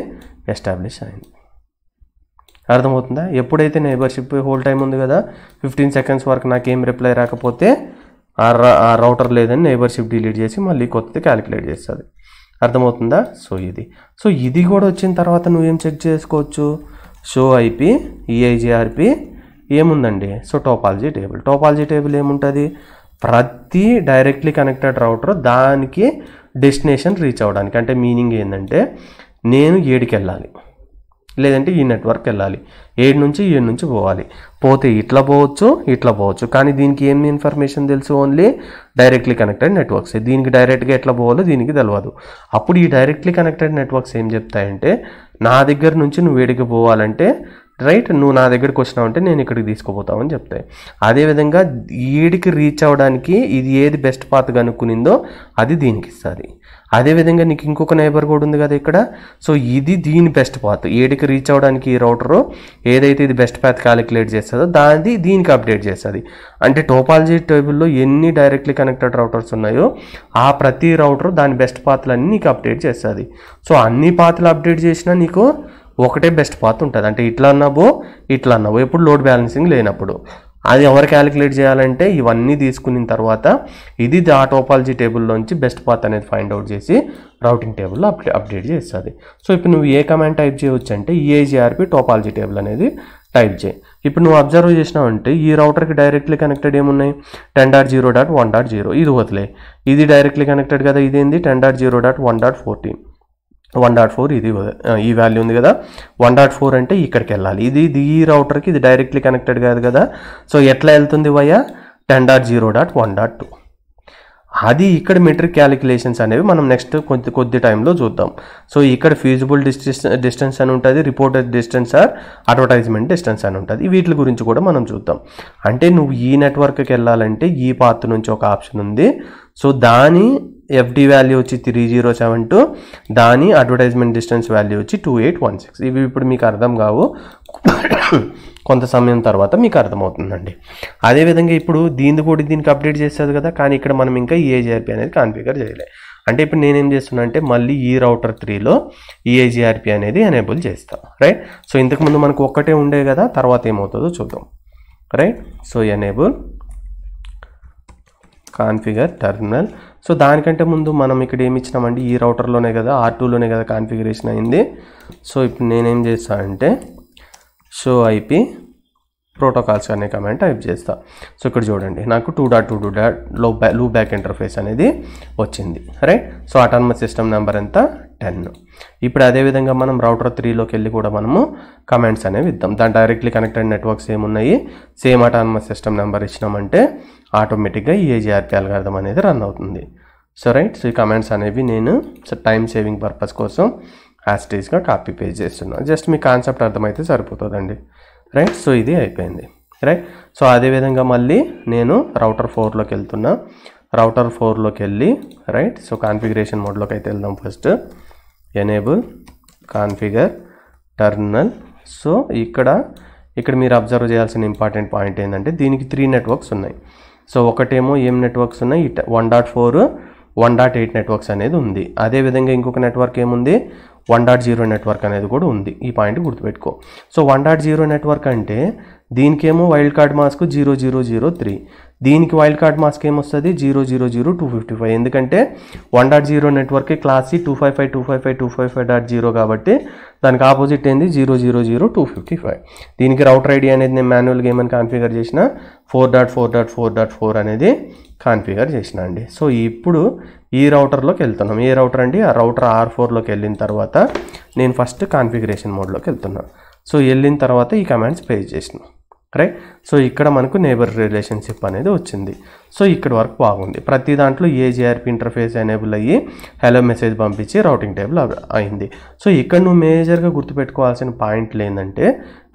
ఎస్టాబ్లిష్ అయింది. అర్థమవుతుందా? ఎప్పుడైతే నైబర్షిప్ హోల్ టైం ఉంది కదా 15 సెకండ్స్ వరకు నాకేం రిప్లై రాకపోతే ఆ రౌటర్ లేదని నైబర్షిప్ డిలీట్ చేసి మళ్ళీ కొత్తది క్యాలిక్యులేట్ చేస్తుంది. అర్థమవుతుందా? సో ఇది కూడా వచ్చిన తర్వాత నువ్వేం చెక్ చేసుకోవచ్చు, షో ఐపీ EIGRP ఏముందండి, సో టోపాలజీ టేబుల్ ఏముంటుంది, ప్రతి డైరెక్ట్లీ కనెక్టెడ్ రౌటర్ దానికి డెస్టినేషన్ రీచ్ అవ్వడానికి, అంటే మీనింగ్ ఏంటంటే నేను 7కి వెళ్ళాలి లేదంటే ఈ నెట్వర్క్ వెళ్ళాలి, 7 నుంచి పోవాలి, పోతే ఇట్లా పోవచ్చు కానీ దీనికి ఏమి ఇన్ఫర్మేషన్ తెలుసు, ఓన్లీ డైరెక్ట్లీ కనెక్టెడ్ నెట్వర్క్స్. దీనికి డైరెక్ట్గా ఎట్లా పోవాలో దీనికి తెలియదు. అప్పుడు ఈ డైరెక్ట్లీ కనెక్టెడ్ నెట్వర్క్స్ ఏం చెప్తాయంటే నా దగ్గర నుంచి నువ్వు ఏడికి పోవాలంటే రైట్, నువ్వు నా దగ్గరికి వచ్చినావంటే నేను ఇక్కడికి తీసుకుపోతామని చెప్తాయి. అదేవిధంగా ఈడికి రీచ్ అవ్వడానికి ఇది ఏది బెస్ట్ పాత్ కనుక్కునిందో అది దీనికి ఇస్తుంది. అదేవిధంగా నీకు ఇంకొక నైబర్ కూడా ఉంది కదా ఇక్కడ, సో ఇది దీని బెస్ట్ పాత్, ఏడికి రీచ్ అవ్వడానికి ఈ రౌటరు ఏదైతే ఇది బెస్ట్ పాత్ క్యాలిక్యులేట్ చేస్తుందో దాన్ని దీనికి అప్డేట్ చేస్తుంది. అంటే టోపాలజీ టేబుల్లో ఎన్ని డైరెక్ట్లీ కనెక్టెడ్ రౌటర్స్ ఉన్నాయో ఆ ప్రతి రౌటర్ దాని బెస్ట్ పాత్లన్నీ నీకు అప్డేట్ చేస్తుంది. సో అన్ని పాత్లు అప్డేట్ చేసినా నీకు ఒకటే బెస్ట్ పాత్ ఉంటుంది. అంటే ఇట్లా అన్నావో ఎప్పుడు లోడ్ బ్యాలెన్సింగ్ లేనప్పుడు. అది ఎవరు క్యాలిక్యులేట్ చేయాలంటే ఇవన్నీ తీసుకున్న తర్వాత ఇది ఆ టోపాలజీ టేబుల్లోంచి బెస్ట్ పాత్ అనేది ఫైండ్ అవుట్ చేసి రౌటింగ్ టేబుల్లో అప్డేట్ చేస్తుంది. సో ఇప్పుడు నువ్వు ఏ కమాండ్ టైప్ చేయవచ్చు అంటే EIGRP టోపాలజీ టేబుల్ అనేది టైప్ చేయి. ఇప్పుడు నువ్వు అబ్జర్వ్ చేసినావంటే ఈ రౌటర్కి డైరెక్ట్లీ కనెక్టెడ్ ఏమున్నాయి, 10.0.1.0 ఇది వదిలే, ఇది డైరెక్ట్లీ కనెక్టెడ్ కదా, ఇదేంది 10.0.1.14 1.4 ఇది ఈ వాల్యూ ఉంది కదా, 1.4 అంటే ఇక్కడికి వెళ్ళాలి. ఇది ఈ రౌటర్కి ఇది డైరెక్ట్లీ కనెక్టెడ్ కాదు కదా, సో ఎట్లా వెళ్తుంది వయా 10.0.1.2. అది ఇక్కడ మెట్రిక్ క్యాలిక్యులేషన్స్ అనేవి మనం నెక్స్ట్ కొద్ది టైంలో చూద్దాం. సో ఇక్కడ ఫీజిబుల్ డిస్టెన్స్ అని ఉంటుంది, reported distance or advertisement distance అని ఉంటుంది. వీటి గురించి కూడా మనం చూద్దాం. అంటే నువ్వు ఈ నెట్వర్క్కి వెళ్ళాలంటే ఈ పాత్ నుంచి ఒక ఆప్షన్ ఉంది. సో దాని FD వాల్యూ వచ్చి 3072, దాని అడ్వర్టైజ్మెంట్ డిస్టెన్స్ వాల్యూ వచ్చి 2816. ఇవి ఇప్పుడు మీకు అర్థం కావు, కొంత సమయం తర్వాత మీకు అర్థమవుతుందండి. అదేవిధంగా ఇప్పుడు దీనికి అప్డేట్ చేస్తుంది కదా, కానీ ఇక్కడ మనం ఇంకా EIGRP అనేది కాన్ఫిగర్ చేయలే. అంటే ఇప్పుడు నేనేం చేస్తున్నా అంటే మళ్ళీ ఈ రౌటర్ 3లో EIGRP అనేది ఎనేబుల్ చేస్తాను, రైట్. సో ఇంతకుముందు మనకు ఒక్కటే ఉండే కదా, తర్వాత ఏమవుతుందో చూద్దాం, right. So enable configure terminal. So దానికంటే ముందు మనం ఇక్కడ ఏమి ఇచ్చినామంటే ఈ రౌటర్లోనే కదా R2లోనే కదా కాన్ఫిగరేషన్ అయింది. సో ఇప్పుడు నేనేం చేస్తానంటే షో ఐపీ ప్రోటోకాల్స్ అనే కమాండ్ టైప్ చేస్తా. సో ఇక్కడ చూడండి నాకు 2.2 లూప్ బ్యాక్ ఇంటర్ఫేస్ అనేది వచ్చింది, right. So autonomous system number ఎంత 10. ఇప్పుడు అదేవిధంగా మనం రౌటర్ 3లోకి వెళ్ళి కూడా మనము కమాండ్స్ అనేవి ఇద్దాం. దాని డైరెక్ట్లీ కనెక్టెడ్ నెట్వర్క్స్ ఏమున్నాయి, సేమ్ అటానమస్ సిస్టమ్ నెంబర్ ఇచ్చినామంటే ఆటోమేటిక్గా EIGRP అల్గారిథం అనేది రన్ అవుతుంది. సో రైట్, సో ఈ కమాండ్స్ అనేవి నేను టైం సేవింగ్ పర్పస్ కోసం యాస్టీస్గా కాపీ పేస్ట్ చేస్తున్నాను. జస్ట్ మీ కాన్సెప్ట్ అర్థమైతే సరిపోతుందండి, రైట్. సో ఇది అయిపోయింది, రైట్. సో అదేవిధంగా మళ్ళీ నేను రౌటర్ 4లోకి వెళ్తున్నా. రౌటర్ 4లోకి వెళ్ళి రైట్, సో కాన్ఫిగరేషన్ మోడ్లోకి అయితే వెళ్దాం. First enable configure terminal. So ఇక్కడ మీరు అబ్జర్వ్ చేయాల్సిన ఇంపార్టెంట్ పాయింట్ ఏంటంటే దీనికి 3 నెట్వర్క్స్ ఉన్నాయి. సో ఒకటేమో ఏం నెట్వర్క్స్ ఉన్నాయి, 1.4 1.8 నెట్వర్క్స్ అనేది ఉంది. అదేవిధంగా ఇంకొక నెట్వర్క్ ఏముంది, 1.0 నెట్వర్క్ అనేది కూడా ఉంది. ఈ పాయింట్ గుర్తుపెట్టుకో. సో 1.0 నెట్వర్క్ అంటే దీనికేమో వైల్డ్ కార్డ్ మాస్క్ 0003, దీనికి వైల్డ్ కార్డ్ మాస్క్ ఏమొస్తుంది 000255. ఎందుకంటే 1.0 నెట్వర్క్ క్లాస్ 255.255.255.0 కాబట్టి దానికి ఆపోజిట్ ఏంది 000255. దీనికి రౌటర్ ఐడి అనేది నేను మాన్యువల్గా ఏమని కాన్ఫిగర్ చేసిన 4.4.4.4 అనేది కాన్ఫిగర్ చేసిన అండి. సో ఇప్పుడు ఈ రౌటర్లోకి వెళ్తున్నాం. ఏ రౌటర్ అండి, ఆ రౌటర్ R4లోకి వెళ్ళిన తర్వాత నేను ఫస్ట్ కాన్ఫిగరేషన్ మోడ్లోకి వెళ్తున్నాను. సో వెళ్ళిన తర్వాత ఈ కమాండ్స్ పేస్ట్ చేసిన, రైట్. సో ఇక్కడ మనకు నేబర్ రిలేషన్షిప్ అనేది వచ్చింది. సో ఇక్కడ వరకు బాగుంది. ప్రతి దాంట్లో EIGRP ఇంటర్ఫేస్ ఎనేబుల్ అయ్యి హలో మెసేజ్ పంపించి రౌటింగ్ టేబుల్ అయింది. సో ఇక్కడ నువ్వు మేజర్గా గుర్తుపెట్టుకోవాల్సిన పాయింట్లు ఏంటంటే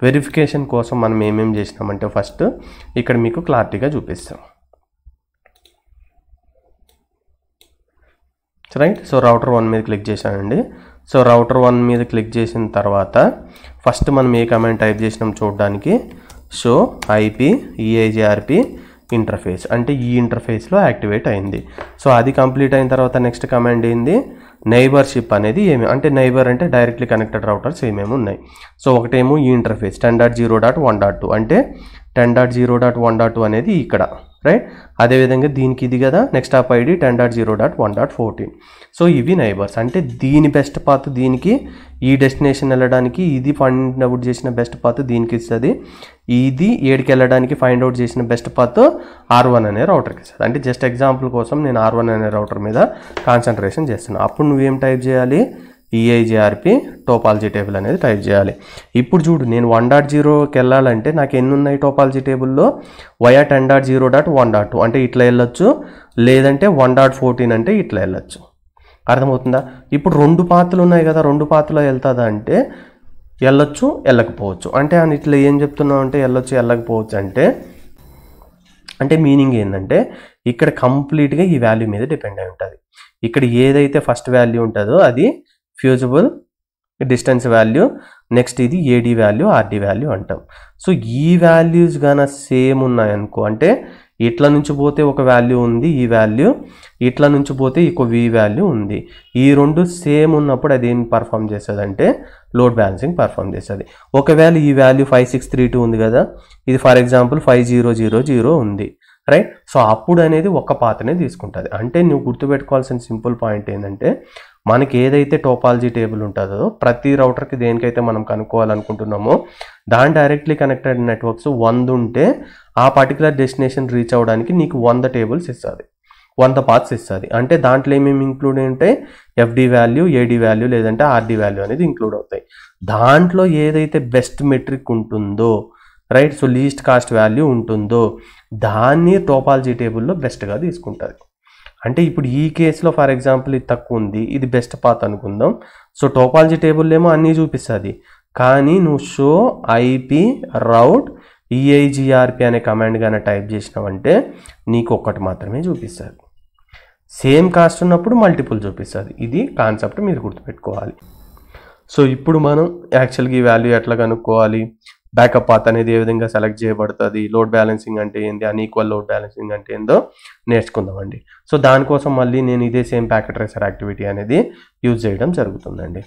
వెరిఫికేషన్ కోసం మనం ఏమేమి చేసినామంటే ఫస్ట్ ఇక్కడ మీకు క్లారిటీగా చూపిస్తాం. రైట్. సో రౌటర్ 1 మీద క్లిక్ చేశానండి. సో రౌటర్ 1 మీద క్లిక్ చేసిన తర్వాత ఫస్ట్ మనం ఏ కమాండ్ టైప్ చేసినాం చూడడానికి, షో ఐపీ ఈఐజిఆర్పి ఇంటర్ఫేస్ అంటే ఈ ఇంటర్ఫేస్లో యాక్టివేట్ అయింది. సో అది కంప్లీట్ అయిన తర్వాత నెక్స్ట్ కమాండ్ ఏంది, నైబర్షిప్ అనేది అంటే నైబర్ అంటే డైరెక్ట్లీ కనెక్టెడ్ రౌటర్స్ ఏమేమి ఉన్నాయి. సో ఒకటేమో ఈ ఇంటర్ఫేస్ 10.0.1.2 అంటే 10.0.1.2 అనేది ఇక్కడ, రైట్. అదేవిధంగా దీనికి ఇది కదా, నెక్స్ట్ ఆప్ ఐడి 10.0.1.14. సో ఇవి నైబర్స్ అంటే దీని బెస్ట్ పాత్ దీనికి, ఈ డెస్టినేషన్ వెళ్ళడానికి ఇది ఫైండ్ అవుట్ చేసిన బెస్ట్ పాత్ దీనికి ఇస్తుంది, ఇది ఏడికి వెళ్ళడానికి ఫైండ్ అవుట్ చేసిన బెస్ట్ పాత్ R1 అనే రౌటర్కి ఇస్తుంది. అంటే జస్ట్ ఎగ్జాంపుల్ కోసం నేను R1 అనే రౌటర్ మీద కాన్సన్ట్రేషన్ చేస్తున్నాను. అప్పుడు నువ్వేం టైప్ చేయాలి, ఈఐజిఆర్పి టోపాలజీ టేబుల్ అనేది టైప్ చేయాలి. ఇప్పుడు చూడు, నేను 1.0కి వెళ్ళాలంటే నాకు ఎన్ని ఉన్నాయి టోపాలజీ టేబుల్లో, వయా 10.0.1.2 అంటే ఇట్లా వెళ్ళొచ్చు, లేదంటే 1.14 అంటే ఇట్లా వెళ్ళొచ్చు. అర్థమవుతుందా? ఇప్పుడు 2 పాత్రలు ఉన్నాయి కదా, 2 పాత్రలో వెళ్తుందా అంటే వెళ్ళొచ్చు, వెళ్ళకపోవచ్చు. అంటే అని ఇట్లా ఏం చెప్తున్నావు అంటే వెళ్ళొచ్చు వెళ్ళకపోవచ్చు అంటే మీనింగ్ ఏంటంటే ఇక్కడ కంప్లీట్గా ఈ వాల్యూ మీద డిపెండ్ అయి ఉంటుంది. ఇక్కడ ఏదైతే ఫస్ట్ వాల్యూ ఉంటుందో అది ఫ్యూజిబుల్ డిస్టెన్స్ వాల్యూ, నెక్స్ట్ ఇది ఏడీ వాల్యూ ఆర్డీ వాల్యూ అంటాం. సో ఈ వాల్యూస్ గాన సేమ్ ఉన్నాయనుకో, అంటే ఇట్లా నుంచి పోతే ఒక వాల్యూ ఉంది ఈ వాల్యూ, ఇట్లా నుంచి పోతే ఇంకో వి వాల్యూ ఉంది, ఈ రెండు సేమ్ ఉన్నప్పుడు అది ఏం పర్ఫామ్ చేస్తుంది అంటే లోడ్ బ్యాలెన్సింగ్ పర్ఫామ్ చేస్తుంది. ఒకవేళ ఈ వాల్యూ 5632 ఉంది కదా, ఇది ఫర్ ఎగ్జాంపుల్ 5000 ఉంది, రైట్. సో అప్పుడు అనేది ఒక పాత్రనే తీసుకుంటుంది. అంటే నువ్వు గుర్తుపెట్టుకోవాల్సిన సింపుల్ పాయింట్ ఏంటంటే మనకి ఏదైతే టోపాలజీ టేబుల్ ఉంటుందో ప్రతి రౌటర్కి దేనికైతే మనం కనుక్కోవాలనుకుంటున్నామో దాని డైరెక్ట్లీ కనెక్టెడ్ నెట్వర్క్స్ 100 ఉంటే ఆ పర్టికులర్ డెస్టినేషన్ రీచ్ అవ్వడానికి నీకు 100 టేబుల్స్ ఇస్తుంది, 100 పాత్స్ ఇస్తుంది. అంటే దాంట్లో ఏమేమి ఇంక్లూడ్ ఉంటాయి, ఎఫ్డి వాల్యూ, ఏడీ వాల్యూ లేదంటే ఆర్డీ వాల్యూ అనేది ఇంక్లూడ్ అవుతాయి. దాంట్లో ఏదైతే బెస్ట్ మెట్రిక్ ఉంటుందో, right, so least cost value ఉంటుందో దాన్ని టోపాలజీ టేబుల్లో బెస్ట్గా తీసుకుంటుంది. అంటే ఇప్పుడు ఈ కేసులో ఫర్ ఎగ్జాంపుల్ ఇది తక్కువ ఉంది, ఇది బెస్ట్ పాత్ అనుకుందాం. సో టోపాలజీ టేబుల్ ఏమో అన్నీ చూపిస్తుంది, కానీ నువ్వు షో ఐపీ రౌట్ ఈఐజిఆర్పి అనే కమాండ్ కానీ టైప్ చేసినావంటే నీకు ఒక్కటి మాత్రమే చూపిస్తుంది. సేమ్ కాస్ట్ ఉన్నప్పుడు మల్టిపుల్ చూపిస్తుంది. ఇది కాన్సెప్ట్ మీరు గుర్తుపెట్టుకోవాలి. సో ఇప్పుడు మనం యాక్చువల్గా ఈ వాల్యూ ఎట్లా కనుక్కోవాలి, బ్యాకప్ పాత్ అనేది ఏ విధంగా సెలెక్ట్ చేయబడుతుంది, లోడ్ బ్యాలెన్సింగ్ అంటే ఏంది, అన్ఈక్వల్ లోడ్ బ్యాలెన్సింగ్ అంటే ఏందో నేర్చుకుందామండి. సో దానికోసం మళ్ళీ నేను ఇదే సేమ్ ప్యాకెట్ ట్రేసర్ యాక్టివిటీ అనేది యూజ్ చేయడం జరుగుతుందండి.